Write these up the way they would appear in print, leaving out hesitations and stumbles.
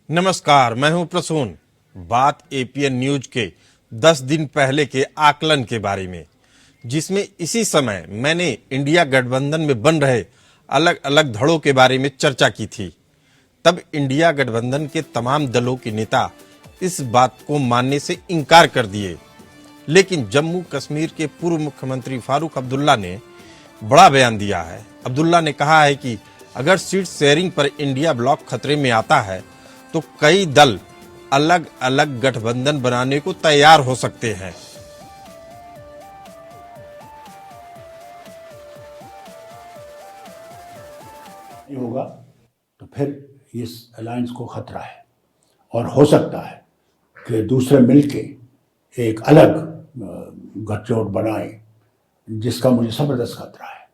नमस्कार, मैं हूं प्रसून। बात एपीएन न्यूज के 10 दिन पहले के आकलन के बारे में, जिसमें इसी समय मैंने इंडिया गठबंधन में बन रहे अलग अलग धड़ों के बारे में चर्चा की थी। तब इंडिया गठबंधन के तमाम दलों के नेता इस बात को मानने से इनकार कर दिए, लेकिन जम्मू कश्मीर के पूर्व मुख्यमंत्री फारूक अब्दुल्ला ने बड़ा बयान दिया है। अब्दुल्ला ने कहा है कि अगर सीट शेयरिंग पर इंडिया ब्लॉक खतरे में आता है तो कई दल अलग अलग गठबंधन बनाने को तैयार हो सकते हैं। नहीं होगा तो फिर इस अलायंस को खतरा है और हो सकता है कि दूसरे मिलके एक अलग गठजोड़ बनाए, जिसका मुझे जबरदस्त खतरा है।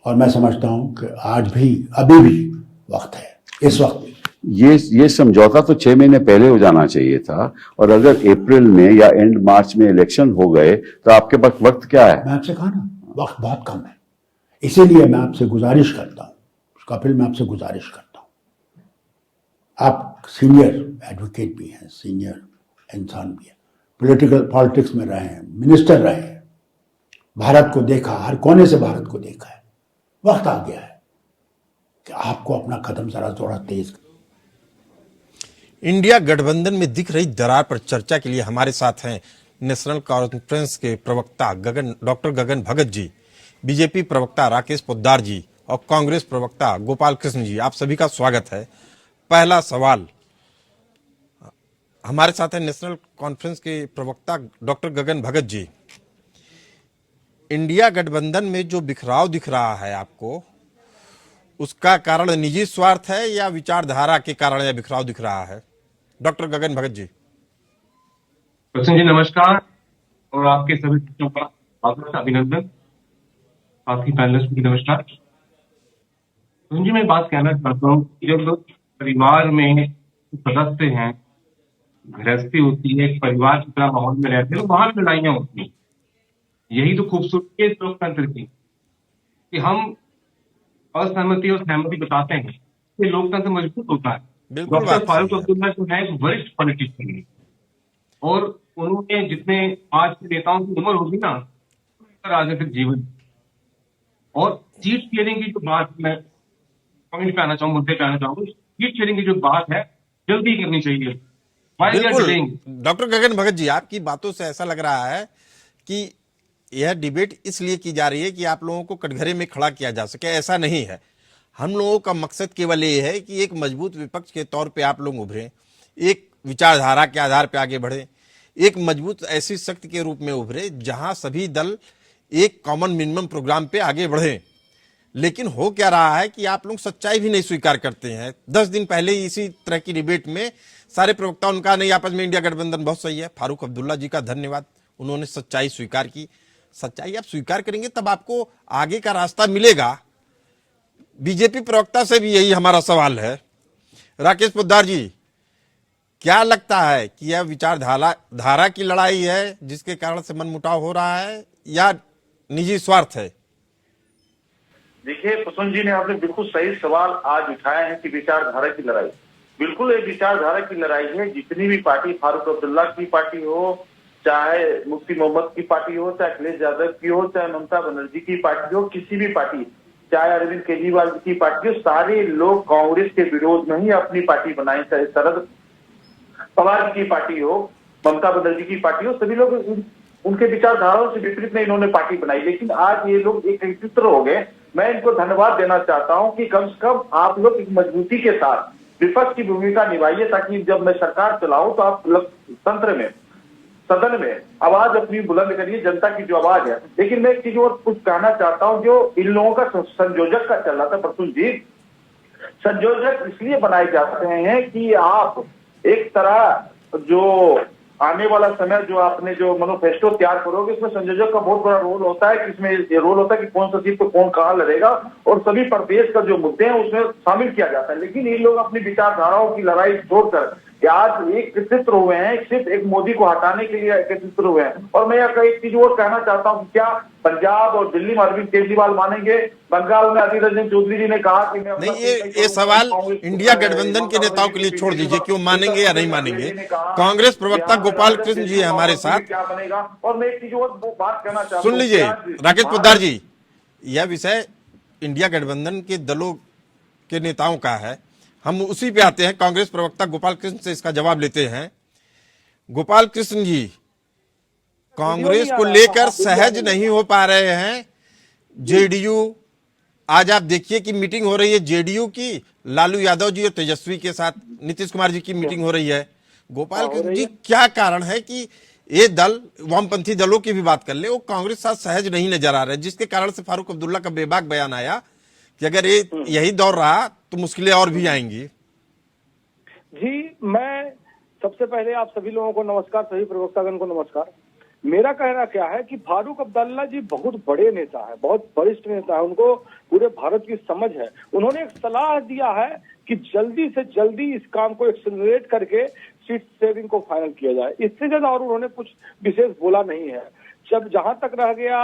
और मैं समझता हूं कि आज भी अभी भी वक्त है, इस वक्त भी। ये समझौता तो 6 महीने पहले हो जाना चाहिए था, और अगर अप्रैल में या एंड मार्च में इलेक्शन हो गए तो आपके पास वक्त क्या है? मैं आपसे कहा ना, वक्त बहुत कम है। इसीलिए मैं आपसे गुजारिश करता हूं, कपिल, मैं आपसे गुजारिश करता हूं। आप सीनियर एडवोकेट भी हैं, सीनियर इंसान भी हैं, पॉलिटिक्स में रहे हैं, मिनिस्टर रहे हैं, भारत को देखा, हर कोने से भारत को देखा है। वक्त आ गया है कि आपको अपना कदम जरा थोड़ा तेज। इंडिया गठबंधन में दिख रही दरार पर चर्चा के लिए हमारे साथ हैं नेशनल कॉन्फ्रेंस के प्रवक्ता डॉक्टर गगन भगत जी, बीजेपी प्रवक्ता राकेश पोद्दार जी और कांग्रेस प्रवक्ता गोपाल कृष्ण जी। आप सभी का स्वागत है। पहला सवाल, हमारे साथ है नेशनल कॉन्फ्रेंस के प्रवक्ता डॉक्टर गगन भगत जी। इंडिया गठबंधन में जो बिखराव दिख रहा है आपको, उसका कारण निजी स्वार्थ है या विचारधारा के कारण यह बिखराव दिख रहा है? डॉक्टर गगन भगत जी। प्रसून जी नमस्कार, और आपके सभी बच्चों का स्वागत, अभिनंदन। साथी पैनलिस्ट भी नमस्कार। प्रसून जी, मैं बात कहना चाहता हूँ कि जब लोग परिवार में सदस्य हैं, गृहस्थी होती है, एक परिवार की तरह माहौल में रहते हैं, तो वहां लड़ाइयां होती हैं। यही तो खूबसूरती है लोकतंत्र की, कि हम असहमति और सहमति बताते हैं, ये लोकतंत्र मजबूत होता है। डॉक्टर फारूक अब्दुल्ला जो है एक वरिष्ठ पॉलिटिशियन है, और उन्होंने जितने आज के नेताओं की उम्र होगी ना, राजनीतिक जीवन और सीट शेयरिंग की जो बात, मैं पॉइंट पे आना चाहूँ, मुद्दे पे आना चाहूंगा। सीट शेयरिंग की जो बात है, जल्दी करनी चाहिए। बिल्कुल डॉक्टर गगन भगत जी, आपकी बातों से ऐसा लग रहा है कि यह डिबेट इसलिए की जा रही है कि आप लोगों को कटघरे में खड़ा किया जा सके। ऐसा नहीं है। हम लोगों का मकसद केवल ये है कि एक मजबूत विपक्ष के तौर पे आप लोग उभरें, एक विचारधारा के आधार पे आगे बढ़े, एक मजबूत ऐसी शक्ति के रूप में उभरे जहां सभी दल एक कॉमन मिनिमम प्रोग्राम पे आगे बढ़े। लेकिन हो क्या रहा है कि आप लोग सच्चाई भी नहीं स्वीकार करते हैं। 10 दिन पहले इसी तरह की डिबेट में सारे प्रवक्ताओं ने कहा नहीं, आपस में इंडिया गठबंधन बहुत सही है। फारूक अब्दुल्ला जी का धन्यवाद, उन्होंने सच्चाई स्वीकार की। सच्चाई आप स्वीकार करेंगे तब आपको आगे का रास्ता मिलेगा। बीजेपी प्रवक्ता से भी यही हमारा सवाल है। राकेश पोद्दार जी, क्या लगता है कि यह विचारधारा की लड़ाई है जिसके कारण से मनमुटाव हो रहा है, या निजी स्वार्थ है? देखिए प्रसून जी ने आपने बिल्कुल सही सवाल आज उठाया है कि विचारधारा की लड़ाई, बिल्कुल एक विचारधारा की लड़ाई है। जितनी भी पार्टी, फारूक अब्दुल्ला की पार्टी हो, चाहे मुफ्ती मोहम्मद की पार्टी हो, चाहे अखिलेश यादव की हो, चाहे ममता बनर्जी की पार्टी हो, किसी भी पार्टी, चाहे अरविंद केजरीवाल की पार्टी हो, सारे लोग कांग्रेस के विरोध में ही अपनी पार्टी बनाई। चाहे शरद पवार की पार्टी हो, ममता बनर्जी की पार्टी हो, सभी लोग उनके विचारधाराओं से विपरीत में इन्होंने पार्टी बनाई। लेकिन आज ये लोग एक एकत्र हो गए। मैं इनको धन्यवाद देना चाहता हूं कि कम से कम आप लोग एक मजबूती के साथ विपक्ष की भूमिका निभाइए, ताकि जब मैं सरकार चलाऊं तो आप तंत्र में, सदन में आवाज अपनी बुलंद करिए, जनता की जो आवाज है। लेकिन मैं एक चीज और कुछ कहना चाहता हूं, जो इन लोगों का संयोजक का चल रहा था प्रसून जी, संयोजक इसलिए बनाए जाते हैं कि आप एक तरह जो आने वाला समय जो आपने जो मैनिफेस्टो तैयार करोगे, इसमें संयोजक का बहुत बड़ा रोल होता है। कि इसमें ये रोल होता है कि कौन सा सीट पे कौन कहां लड़ेगा, और सभी प्रदेश का जो मुद्दे हैं उसमें शामिल किया जाता है। लेकिन ये लोग अपनी विचारधाराओं की लड़ाई छोड़कर कि आज एकत्रित हुए हैं, सिर्फ एक मोदी को हटाने के लिए एकत्रित हुए हैं। और मैं एक चीज और कहना चाहता हूँ, क्या पंजाब और दिल्ली में अरविंद केजरीवाल मानेंगे? बंगाल में अधीर रंजन चौधरी जी ने कहा कि मैं नहीं, ये सवाल इंडिया गठबंधन के नेताओं के लिए छोड़ दीजिए, क्यों मानेंगे या नहीं मानेंगे। कांग्रेस प्रवक्ता गोपाल कृष्ण जी है हमारे साथ, क्या बनेगा। और मैं एक चीज और बात कहना चाहता हूँ, सुन लीजिए राकेश पोद्दार जी, यह विषय इंडिया गठबंधन के दलों के नेताओं का है, हम उसी पे आते हैं। कांग्रेस प्रवक्ता गोपाल कृष्ण से इसका जवाब लेते हैं। गोपाल कृष्ण जी, कांग्रेस को लेकर सहज नहीं हो पा रहे हैं जेडीयू। आज आप देखिए कि मीटिंग हो रही है जेडीयू की, लालू यादव जी और तेजस्वी के साथ नीतीश कुमार जी की मीटिंग हो रही है। गोपाल कृष्ण जी, क्या कारण है कि ये दल, वामपंथी दलों की भी बात कर ले, वो कांग्रेस के साथ सहज नहीं नजर आ रहे, जिसके कारण से फारूक अब्दुल्ला का बेबाक बयान आया कि अगर ये यही दौर रहा तो मुश्किलें और भी आएंगी। जी, मैं सबसे पहले आप सभी लोगों को नमस्कार, सभी प्रवक्तागण को नमस्कार। मेरा कहना क्या है कि फारूक अब्दुल्ला जी बहुत बड़े नेता है, बहुत वरिष्ठ नेता है, उनको पूरे भारत की समझ है। उन्होंने एक सलाह दिया है कि जल्दी से जल्दी इस काम को एक्सेलरेट करके सीट शेयरिंग को फाइनल किया जाए। इससे ज्यादा और उन्होंने कुछ विशेष बोला नहीं है। जब जहां तक रह गया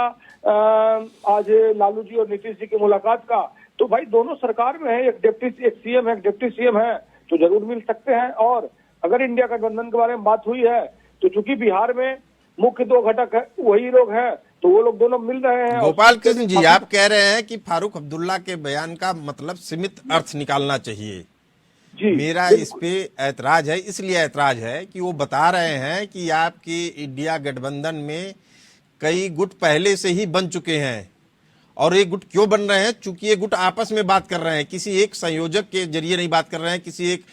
आज लालू जी और नीतीश जी की मुलाकात का, तो भाई दोनों सरकार में है, एक सीएम है, एक डिप्टी सीएम है, तो जरूर मिल सकते हैं। और अगर इंडिया गठबंधन के बारे में बात हुई है, तो चूंकि बिहार में मुख्य दो घटक है, वही लोग हैं, तो वो लोग दोनों मिल रहे हैं। गोपाल कृष्ण जी, आप कह रहे हैं कि फारूक अब्दुल्ला के बयान का मतलब सीमित अर्थ निकालना चाहिए। जी, मेरा इस पे ऐतराज है, इसलिए ऐतराज है कि वो बता रहे हैं कि आपकी इंडिया गठबंधन में कई गुट पहले से ही बन चुके हैं, और ये गुट क्यों बन रहे हैं? चूंकि ये गुट आपस में बात कर रहे हैं, किसी एक संयोजक के जरिए नहीं बात कर रहे हैं, किसी एक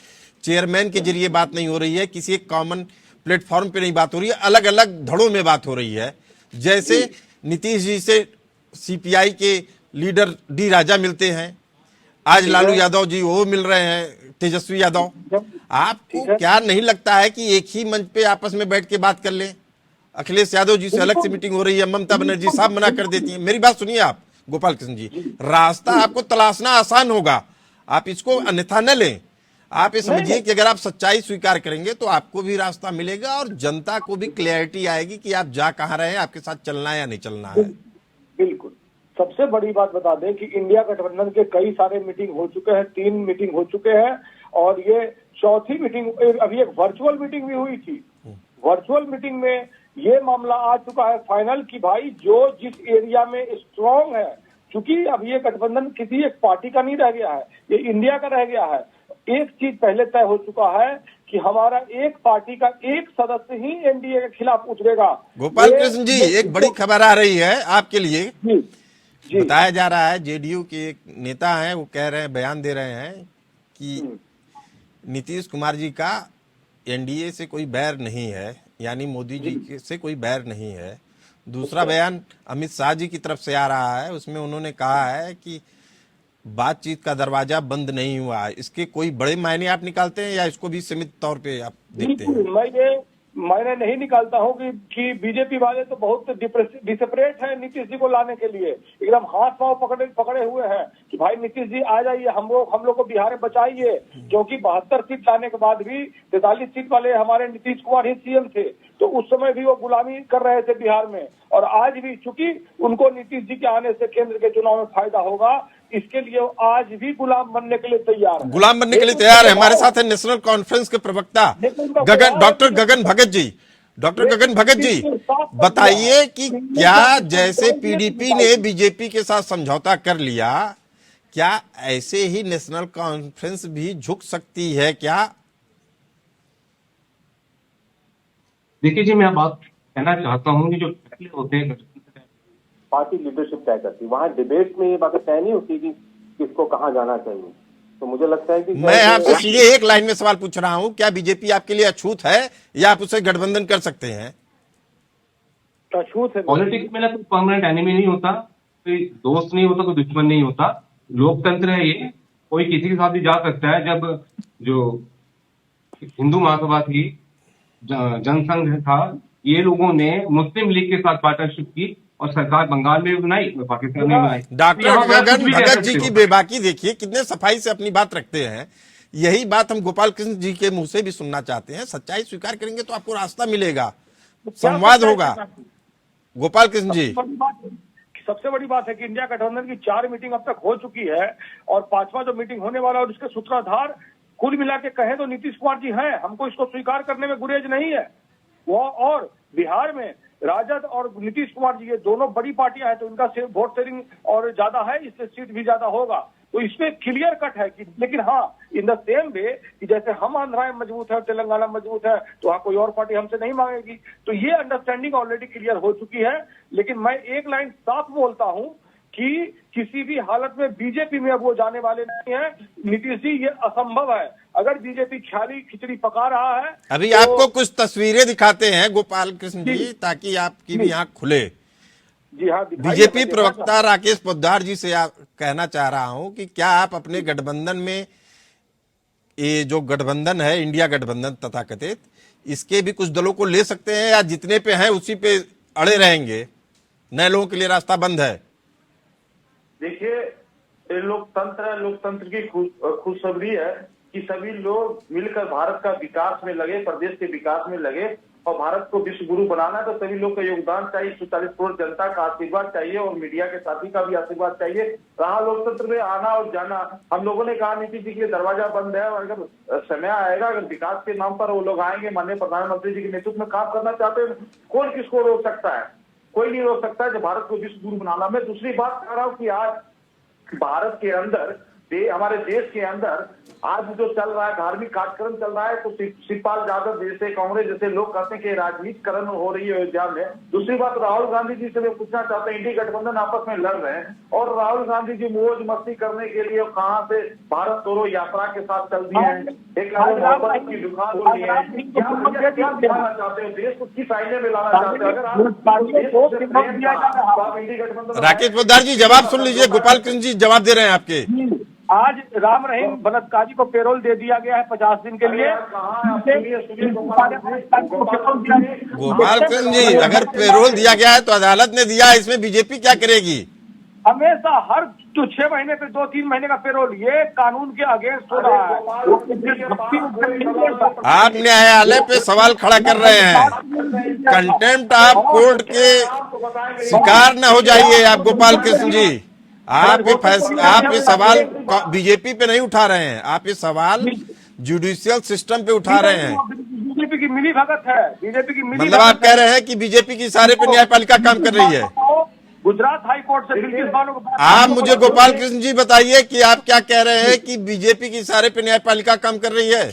चेयरमैन के जरिए बात नहीं हो रही है, किसी एक कॉमन प्लेटफॉर्म पे नहीं बात हो रही है, अलग अलग धड़ों में बात हो रही है। जैसे नीतीश जी से सीपीआई के लीडर डी राजा मिलते हैं, आज लालू यादव जी वो मिल रहे हैं, तेजस्वी यादव। आपको क्या नहीं लगता है कि एक ही मंच पे आपस में बैठ के बात कर लें? अखिलेश यादव जी से अलग से मीटिंग हो रही है, ममता बनर्जी साहब मना कर देती है। मेरी बात सुनिए आप गोपाल कृष्ण जी, रास्ता आपको तलाशना आसान होगा, आप इसको अन्यथा न लें। आप ये समझिए कि अगर आप सच्चाई स्वीकार करेंगे तो आपको भी रास्ता मिलेगा और जनता को भी क्लैरिटी आएगी कि आप जा कहां रहे हैं, आपके साथ चलना है या नहीं चलना है। बिल्कुल। सबसे बड़ी बात बता दें कि इंडिया गठबंधन के कई सारे मीटिंग हो चुके हैं, 3 मीटिंग हो चुके हैं, और ये चौथी मीटिंग, अभी एक वर्चुअल मीटिंग भी हुई थी। वर्चुअल मीटिंग में ये मामला आ चुका है फाइनल कि भाई जो जिस एरिया में स्ट्रांग है, क्योंकि अब ये गठबंधन किसी एक पार्टी का नहीं रह गया है, ये इंडिया का रह गया है। एक चीज पहले तय हो चुका है कि हमारा एक पार्टी का एक सदस्य ही एनडीए के खिलाफ उतरेगा। गोपाल कृष्ण जी, एक बड़ी खबर आ रही है आपके लिए। जी, बताया जा रहा है जेडीयू के एक नेता हैं, वो कह रहे हैं, बयान दे रहे हैं कि नीतीश कुमार जी का एनडीए से कोई बैर नहीं है, यानी मोदी जी से कोई बैर नहीं है। दूसरा बयान अमित शाह जी की तरफ से आ रहा है, उसमें उन्होंने कहा है कि बातचीत का दरवाजा बंद नहीं हुआ है। इसके कोई बड़े मायने आप निकालते हैं या इसको भी सीमित तौर पे आप देखते हैं? मैं ये मायने नहीं निकालता हूँ कि बीजेपी वाले तो बहुत डिसेपरेट है नीतीश जी को लाने के लिए, एकदम हाथ पांव पकड़े हुए हैं कि भाई नीतीश जी आ जाइए, हम लोग को बिहार में बचाइए। क्योंकि 72 सीट लाने के बाद भी 43 सीट वाले हमारे नीतीश कुमार ही सीएम थे, तो उस समय भी वो गुलामी कर रहे थे बिहार में। और आज भी चूंकि उनको नीतीश जी के आने से केंद्र के चुनाव में फायदा होगा, इसके लिए आज भी गुलाम बनने के लिए तैयार है। गुलाम बनने के लिए तैयार है। हमारे साथ है नेशनल कॉन्फ्रेंस के प्रवक्ता डॉक्टर गगन भगत जी। डॉक्टर गगन भगत जी, बताइए कि क्या जैसे पीडीपी ने बीजेपी के साथ समझौता कर लिया, क्या ऐसे ही नेशनल कॉन्फ्रेंस भी झुक सकती है क्या? देखिए जी, मैं बात कहना चाहता हूँ कि जो फैसले होते हैं पार्टी लीडरशिप तय करती है, वहाँ डिबेट में ये बातें तय नहीं होती कि किसको कहाँ जाना चाहिए। तो मुझे लगता है कि मैं आपसे सीधे एक लाइन में सवाल पूछ रहा हूं, क्या बीजेपी आपके लिए अछूत है या आप उसे गठबंधन कर सकते हैं? अछूत है। पॉलिटिक्स में ना कोई परमानेंट एनिमी नहीं होता, कोई दोस्त नहीं होता, कोई दुश्मन नहीं होता। लोकतंत्र है ये, कोई किसी के साथ भी जा सकता है। जब जो हिंदू महासभा थी, जनसंघ था, ये लोगों ने मुस्लिम लीग के साथ पार्टनरशिप की और सरकार बंगाल में भी बनाई, पाकिस्तान में बनाई। डॉक्टर गगन भगत जी की बेबाकी देखिए, कितने सफाई से अपनी बात रखते हैं यही बात हम गोपाल कृष्ण जी के मुंह से भी सुनना चाहते हैं। सच्चाई स्वीकार करेंगे तो आपको रास्ता मिलेगा, संवाद होगा। गोपाल कृष्ण जी, सबसे बड़ी बात है कि इंडिया गठबंधन की 4 मीटिंग अब तक हो चुकी है और 5वां जो मीटिंग होने वाला है और उसके सूत्रधार कुल मिला के कहें तो नीतीश कुमार जी हैं। हमको इसको स्वीकार करने में गुरेज नहीं है। वो और बिहार में राजद और नीतीश कुमार जी ये दोनों बड़ी पार्टियां हैं तो इनका वोट शेयरिंग और ज्यादा है, इससे सीट भी ज्यादा होगा। तो इसमें क्लियर कट है कि, लेकिन हाँ इन द सेम वे कि जैसे हम आंध्रा में मजबूत है और तेलंगाना में मजबूत है तो वहाँ कोई और पार्टी हमसे नहीं मांगेगी। तो ये अंडरस्टैंडिंग ऑलरेडी क्लियर हो चुकी है। लेकिन मैं एक लाइन साफ बोलता हूँ कि किसी भी हालत में बीजेपी में अब वो जाने वाले नहीं है। नीतीश जी ये असंभव है। अगर बीजेपी ख्याली खिचड़ी पका रहा है अभी तो आपको कुछ तस्वीरें दिखाते हैं गोपाल कृष्ण जी, ताकि आपकी भी आंख खुले। जी हाँ, दिखाइए, बीजेपी मैं देखना प्रवक्ता राकेश पोद्दार जी से कहना चाह रहा हूं कि क्या आप अपने गठबंधन में, ये जो गठबंधन है इंडिया गठबंधन तथाकथित, इसके भी कुछ दलों को ले सकते हैं या जितने पे हैं उसी पे अड़े रहेंगे, नए लोगों के लिए रास्ता बंद है? देखिए, ये लोकतंत्र की खुशखबरी है कि सभी लोग मिलकर भारत का विकास में लगे, प्रदेश के विकास में लगे और भारत को विश्व गुरु बनाना है। तो सभी लोग का योगदान चाहिए, 140 करोड़ जनता का आशीर्वाद चाहिए और मीडिया के साथी का भी आशीर्वाद चाहिए। रहा लोकतंत्र में आना और जाना, हम लोगों ने कहा नीतीश जी के लिए दरवाजा बंद है और अगर समय आएगा, अगर विकास के नाम पर वो लोग आएंगे, माननीय प्रधानमंत्री जी के नेतृत्व में काम करना चाहते हैं, कौन किसको रोक सकता है? कोई नहीं रोक सकता है भारत को विश्व गुरु बनाना। मैं दूसरी बात कर रहा हूँ कि आज भारत के अंदर, हमारे देश के अंदर आज जो चल रहा है, धार्मिक कार्यक्रम चल रहा है, तो शिवपाल यादव जैसे, कांग्रेस जैसे लोग कहते हैं कि राजनीतिकरण हो रही है अयोध्या में। दूसरी बात, राहुल गांधी जी से मैं पूछना चाहता हूँ, इंडिया गठबंधन आपस में लड़ रहे हैं और राहुल गांधी जी मौज मस्ती करने के लिए कहाँ से भारत तोड़ो यात्रा के साथ चल दिए हैं, एक मोहब्बत की दुकान हो रही है। क्या दिखाना चाहते हो? देश को किस आईने में लाना चाहते हो? अगर आप इंडिया गठबंधन, राकेश पोद्दार जी जवाब सुन लीजिए, गोपाल कृष्ण जी जवाब दे रहे हैं आपके। आज राम रहीम बलात्कारी को पेरोल दे दिया गया है 50 दिन के लिए। गोपाल कृष्ण जी, अगर पेरोल दिया गया है तो अदालत ने दिया है, इसमें बीजेपी क्या करेगी? हमेशा हर 6 महीने पे 2-3 महीने का पेरोल, ये कानून के अगेंस्ट हो रहा है। आप न्यायालय पे सवाल खड़ा कर रहे हैं। कंटेम्प्ट ऑफ कोर्ट के शिकार न हो जाइए आप गोपाल कृष्ण जी। आप ये सवाल बीजेपी पे नहीं उठा रहे हैं, आप ये सवाल जुडिशियल सिस्टम पे उठा रहे हैं। बीजेपी की मिली भगत है, बीजेपी की मिली मतलब आप कह रहे हैं कि बीजेपी की इशारे पे न्यायपालिका काम कर रही है। गुजरात हाई कोर्ट से बिल्किश बानो को, आप मुझे गोपाल कृष्ण जी बताइए कि आप क्या कह रहे हैं कि बीजेपी की इशारे पे न्यायपालिका काम कर रही है?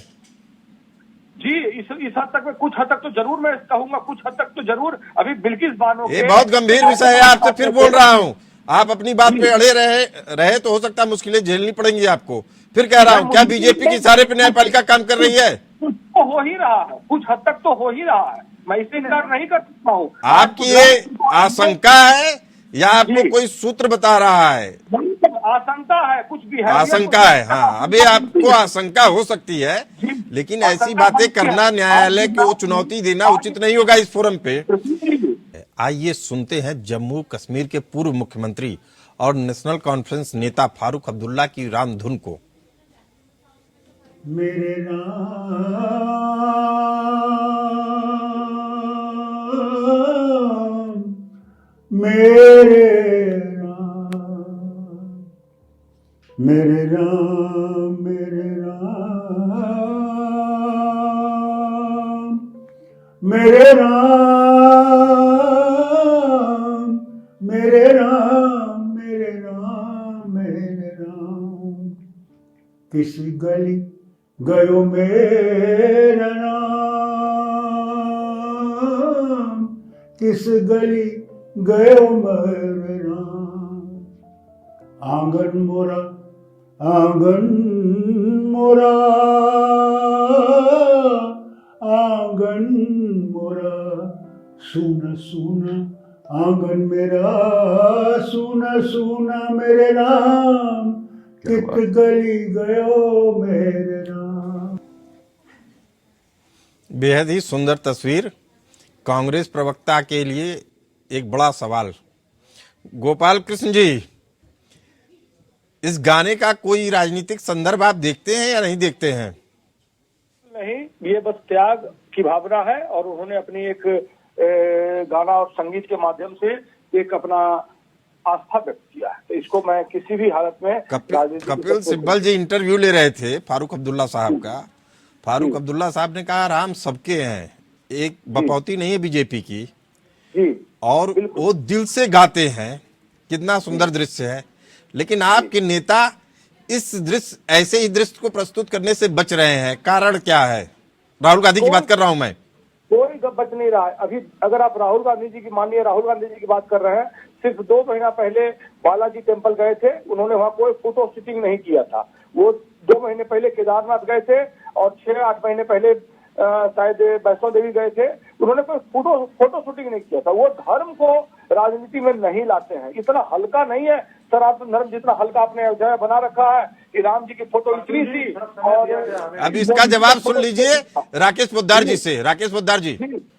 जी इस हद तक में, कुछ हद तक तो जरूर मैं कहूंगा, कुछ हद तक तो जरूर। अभी बिल्किस बानो, ये बहुत गंभीर विषय है, आपसे फिर बोल रहा हूँ। आप अपनी बात पे अड़े रहे तो हो सकता है मुश्किलें झेलनी पड़ेंगी आपको। फिर कह रहा हूँ, क्या बीजेपी के इशारे पे न्यायपालिका काम कर रही है? कुछ तो हो ही रहा है, कुछ हद तक तो हो ही रहा है, मैं इससे इनकार नहीं कर सकता हूँ। आपकी ये आशंका है या आपको कोई सूत्र बता रहा है? आशंका है, कुछ भी है, आशंका है। हाँ, अभी आपको आशंका हो सकती है, लेकिन ऐसी बातें करना, न्यायालय को चुनौती देना उचित नहीं होगा इस फोरम पे। आइए सुनते हैं जम्मू कश्मीर के पूर्व मुख्यमंत्री और नेशनल कॉन्फ्रेंस नेता फारूक अब्दुल्ला की रामधुन को। मेरे राम, मेरे राम, मेरे राम, मेरे राम, मेरे राम, मेरे राम, मेरे राम, मेरे राम, किस गली गयो मेरा राम, किस गली गयो मेरा राम, आंगन मोरा, आंगन मोरा, आंगन मोरा, सुना सुना आंगन मेरा, सुना सुना मेरे राम, कित गली गयो मेरे राम। बेहद ही सुंदर तस्वीर। कांग्रेस प्रवक्ता के लिए एक बड़ा सवाल। गोपाल कृष्ण जी, इस गाने का कोई राजनीतिक संदर्भ आप देखते हैं या नहीं देखते हैं? नहीं, ये बस त्याग की भावना है और उन्होंने अपनी एक गाना और संगीत के माध्यम से एक अपना आस्था व्यक्त किया है। तो इसको मैं किसी भी हालत में कपिल सिब्बल जी इंटरव्यू ले रहे थे फारूक अब्दुल्ला साहब का। फारूक अब्दुल्ला साहब ने कहा राम सबके हैं, एक बपौती नहीं है बीजेपी की, जी, और वो दिल से गाते हैं। कितना सुंदर दृश्य है, लेकिन आपके नेता इस दृश्य, ऐसे ही दृश्य को प्रस्तुत करने से बच रहे हैं। कारण क्या है? राहुल गांधी की बात कर रहा हूं मैं। कोई बच नहीं रहा है। अभी अगर आप राहुल गांधी जी की, माननीय राहुल गांधी जी की बात कर रहे हैं, सिर्फ 2 महीना पहले बालाजी टेम्पल गए थे, उन्होंने वहां कोई फोटो शूटिंग नहीं किया था। वो 2 महीने पहले केदारनाथ गए थे और 6-8 महीने पहले शायद वैष्णो देवी गए थे, उन्होंने कोई फोटो शूटिंग नहीं किया था। वो धर्म को राजनीति में नहीं लाते हैं, इतना हल्का नहीं है सनातन धर्म जितना हल्का आपने अयोध्या बना रखा है कि राम जी की फोटो इतनी सी। और अब इसका जवाब सुन लीजिए राकेश पोद्दार जी से। राकेश पोद्दार जी,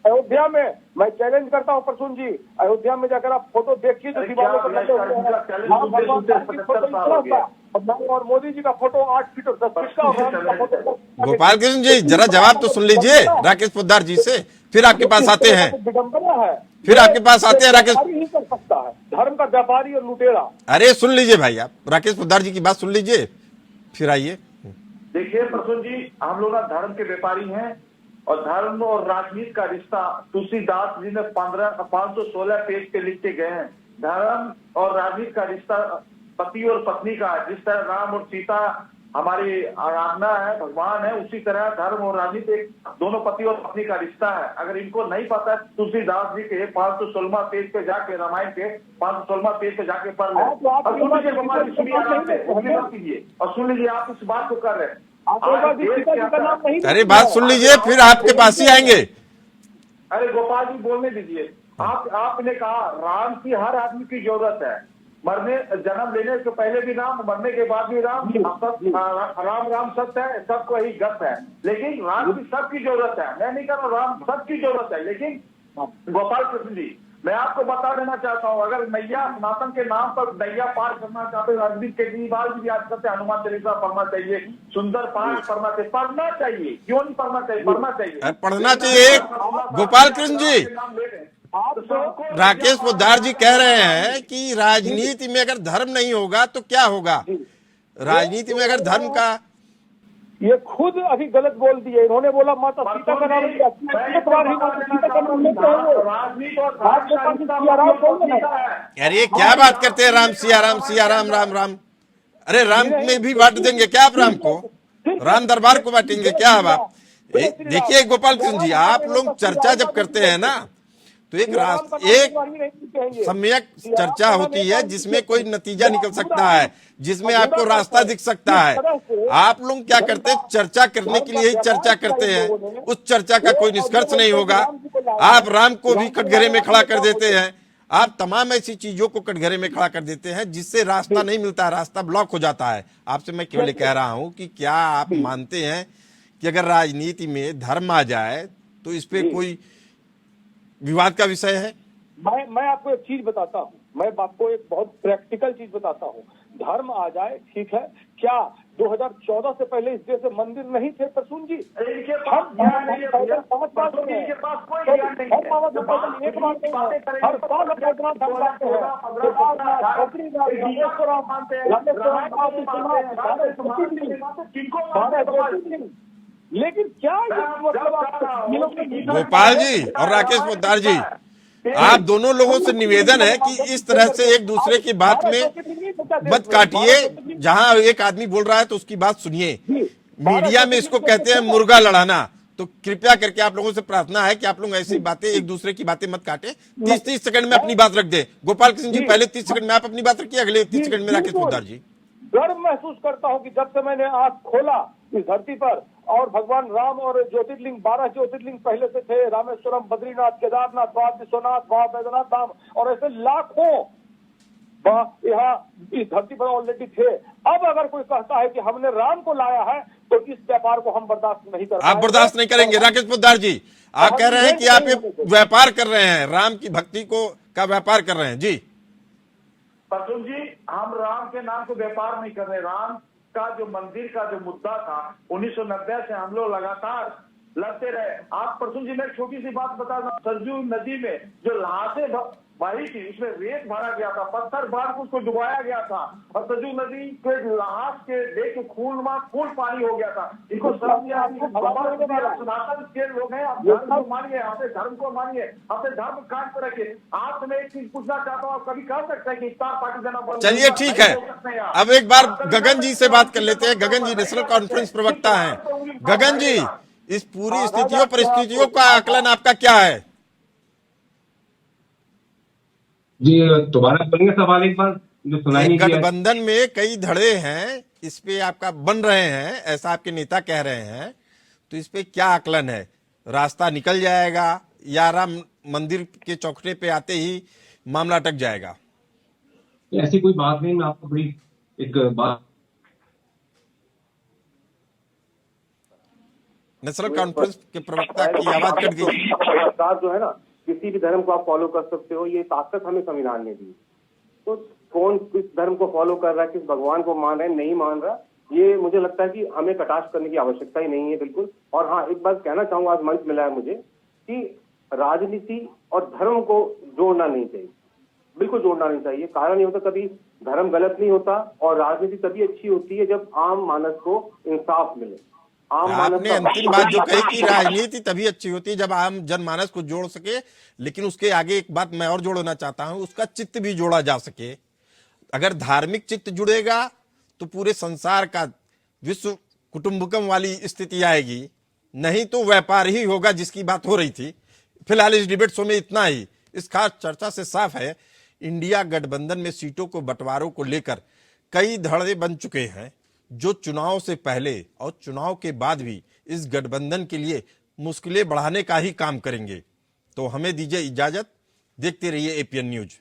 अयोध्या में मैं चैलेंज करता हूं प्रसून जी, अयोध्या में जाकर आप फोटो देखिए तो दीवारों पर लगे हुए हैं। और मोदी जी का फोटो 8 फीट और 10 फीट का, और राम का फोटो। गोपाल कृष्ण जी जरा जवाब तो सुन लीजिए राकेश पोद्दार जी से, फिर आपके पास आते हैं। विडंबना है, फिर आपके पास आते हैं राकेश। नहीं कर सकता है धर्म का व्यापारी और लुटेरा। अरे सुन लीजिए भाई, आप राकेश पोद्दार जी की बात सुन लीजिए, फिर आइए। देखिए प्रसून जी, हम लोग ना धर्म के व्यापारी हैं और धर्म और राजनीति का रिश्ता तुलसीदास जी ने 516 पेज पे लिख के गए हैं। धर्म और राजनीति का रिश्ता पति और पत्नी का, जिस तरह राम और सीता हमारी आराधना है, भगवान है, उसी तरह धर्म और राजनीति एक दोनों पति और पत्नी का रिश्ता है। अगर इनको नहीं पता है, तुलसीदास जी के 516 पेज पे जाके, रामायण के 516 पेज पे जाके पढ़ लें। और सुन लीजिए गोपाल जी, सुनिए आराम से, मत कीजिए और सुन लीजिए, आप इस बात को कर रहे हैं। अरे बात सुन लीजिए, फिर आपके पास ही आएंगे। अरे गोपाल जी बोलने दीजिए। आपने कहा राम की हर आदमी की जरूरत है, मरने जन्म लेने से पहले भी राम, मरने के बाद भी राम। राम राम सत्य है, सबको ही गत है, लेकिन राम की सबकी जरूरत है। मैं नहीं कह रहा राम सबकी जरूरत है, लेकिन गोपाल कृष्ण जी मैं आपको बता देना चाहता हूँ, अगर नैया सनातन के नाम पर नैया पार करना चाहते हैं, अरविंद केजरीवाल जी आज करते हनुमान चालीसा पढ़ना चाहिए, सुंदर पाठ पढ़ना चाहिए, क्यों नहीं पढ़ना चाहिए? पढ़ना चाहिए, पढ़ना चाहिए। गोपाल कृष्ण जी, राकेश पोद्दार जी कह रहे हैं कि राजनीति में अगर धर्म नहीं होगा तो क्या होगा? राजनीति में अगर धर्म का, ये खुद अभी गलत बोल दिए। इन्होंने बोला माता सीता का नाम लिया, अरे क्या बात करते हैं? राम सिया राम, सिया राम राम राम। अरे राम में भी बांट देंगे क्या आप? राम को, राम दरबार को बांटेंगे क्या आप? देखिए गोपाल कृष्ण जी, आप लोग चर्चा जब करते हैं ना, तो एक सम्यक चर्चा होती है जिसमें कोई नतीजा निकल सकता है, जिसमें आपको रास्ता दिख सकता है। आप लोग क्या करते हैं? चर्चा करने के लिए ही चर्चा करते हैं, उस चर्चा का कोई निष्कर्ष नहीं होगा। आप राम को भी कटघरे में खड़ा कर देते हैं, आप तमाम ऐसी चीजों को कटघरे में खड़ा कर देते हैं जिससे रास्ता नहीं मिलता, रास्ता ब्लॉक हो जाता है। आपसे मैं केवल कह रहा हूं कि क्या आप मानते हैं कि अगर राजनीति में धर्म आ जाए तो इस पे कोई विवाद का विषय है? मैं आपको एक चीज बताता हूँ, मैं आपको एक बहुत प्रैक्टिकल चीज बताता हूँ। धर्म आ जाए ठीक है, क्या 2014 से पहले इस देश में मंदिर नहीं थे प्रसून जी? इनके पास ज्ञान नहीं है भैया, इनके पास कोई ज्ञान नहीं है। हर साल लेकिन क्या गोपाल जी और राकेश पोद्दार जी, आप दोनों लोगों से निवेदन है कि इस तरह से एक दूसरे की बात में मत काटिए। जहां एक आदमी बोल रहा है तो उसकी बात सुनिए। मीडिया में इसको कहते हैं मुर्गा लड़ाना। तो कृपया करके आप लोगों से प्रार्थना है कि आप लोग ऐसी बातें, एक दूसरे की बातें मत काटें। 30-30 सेकंड में अपनी बात रख दे। गोपाल कृष्ण जी पहले 30 सेकंड में आप अपनी बात रखिए, अगले 30 सेकंड में राकेश पोद्दार जी। गर्व महसूस करता हूँ कि जब से मैंने आंख खोला इस धरती पर, और भगवान राम और ज्योतिर्लिंग 12 ज्योतिर्लिंग पहले से थे, रामेश्वरम, बद्रीनाथ, केदारनाथ, बाबा विश्वनाथ, बाबा बैद्यनाथ धाम, और ऐसे लाखों यहाँ इस धरती पर ऑलरेडी थे। अब अगर कोई कहता है कि हमने राम को लाया है तो इस व्यापार को हम बर्दाश्त नहीं कर, आप बर्दाश्त नहीं करेंगे। राकेश पोद्दार जी, आप कह रहे हैं कि आप ये व्यापार कर रहे हैं, राम की भक्ति को का व्यापार कर रहे हैं जी। प्रसून जी, हम राम के नाम को व्यापार नहीं कर रहे। राम का जो मंदिर का जो मुद्दा था 1990 से हम लोग लगातार लड़ते रहे। आप प्रसून जी, मैं एक छोटी सी बात बता दूं, सरजू नदी में जो लाशें बही थी उसमें रेत भरा गया था, पत्थर बांध के उसको डुबाया गया था और सरजू नदी के लाश के देख के खून पानी हो गया था। इनको सनातन के लोग हैं, आप धर्म को मानिए, अपने धर्म को मानिए, अपने धर्म कायम पर रखिए। आप मैं एक चीज पूछना चाहता हूँ, आप कभी कह सकते हैं कि इफ्तार पार्टी देना चलिए ठीक है, अब एक बार गगन जी से बात कर लेते हैं। गगन जी नेशनल कॉन्फ्रेंस प्रवक्ता हैं। गगन जी, इस पूरी स्थितियों परिस्थितियों का आकलन आपका क्या है? जी दोबारा बोलेंगे सवाल एक बार, जो सुनाई नहीं दिया। गठबंधन में कई धड़े हैं, इस पे आपका बन रहे हैं, ऐसा आपके नेता कह रहे हैं, तो इस पे क्या आकलन है? रास्ता निकल जाएगा या राम मंदिर के चौखटे पे आते ही मामला अटक जाएगा? ऐसी कोई बात नहीं, मैं आपको बड़ी एक बात, नेशनल कॉन्फ्रेंस के प्रवक्ता की आवाज कट गई। सरकार जो है ना, किसी भी धर्म को आप फॉलो कर सकते हो, ये ताकत हमें संविधान ने दी। तो कौन किस धर्म को फॉलो कर रहा है, किस भगवान को मान रहा है, नहीं मान रहा, ये मुझे लगता है कि हमें कटाक्ष करने की आवश्यकता ही नहीं है, बिल्कुल। और हाँ, एक बात कहना चाहूंगा, आज मंच मिला है मुझे कि राजनीति और धर्म को जोड़ना नहीं चाहिए, बिल्कुल जोड़ना नहीं चाहिए। कारण ये होता, कभी धर्म गलत नहीं होता और राजनीति तभी अच्छी होती है जब आम मानस को इंसाफ मिले। आपने अंतिम बात जो कही कि राजनीति तभी अच्छी होती है जब आम जनमानस को जोड़ सके, लेकिन उसके आगे एक बात मैं और जोड़ना चाहता हूं, उसका चित्त भी जोड़ा जा सके। अगर धार्मिक चित्त जुड़ेगा तो पूरे संसार का विश्व कुटुंबकम वाली स्थिति आएगी, नहीं तो व्यापार ही होगा जिसकी बात हो रही थी। फिलहाल इस डिबेट शो में इतना ही। इस खास चर्चा से साफ है, इंडिया गठबंधन में सीटों को बंटवारों को लेकर कई धड़े बन चुके हैं, जो चुनाव से पहले और चुनाव के बाद भी इस गठबंधन के लिए मुश्किलें बढ़ाने का ही काम करेंगे। तो हमें दीजिए इजाजत, देखते रहिए एपीएन न्यूज।